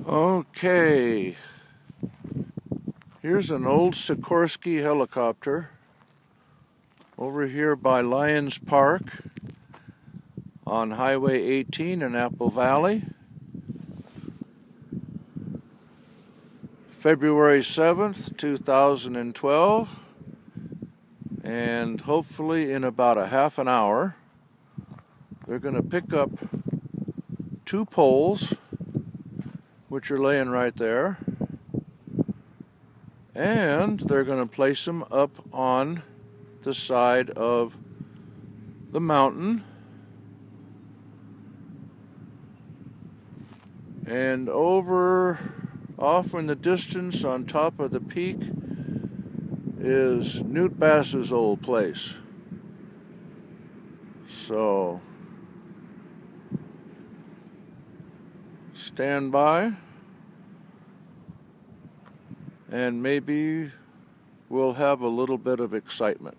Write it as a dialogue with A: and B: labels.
A: Okay, here's an old Sikorsky helicopter over here by Lions Park on Highway 18 in Apple Valley. February 7th, 2012, and hopefully in about a half an hour they're going to pick up two poles, which are laying right there, and they're going to place them up on the side of the mountain, and over off in the distance on top of the peak is Newt Bass's old place. So stand by, and maybe we'll have a little bit of excitement.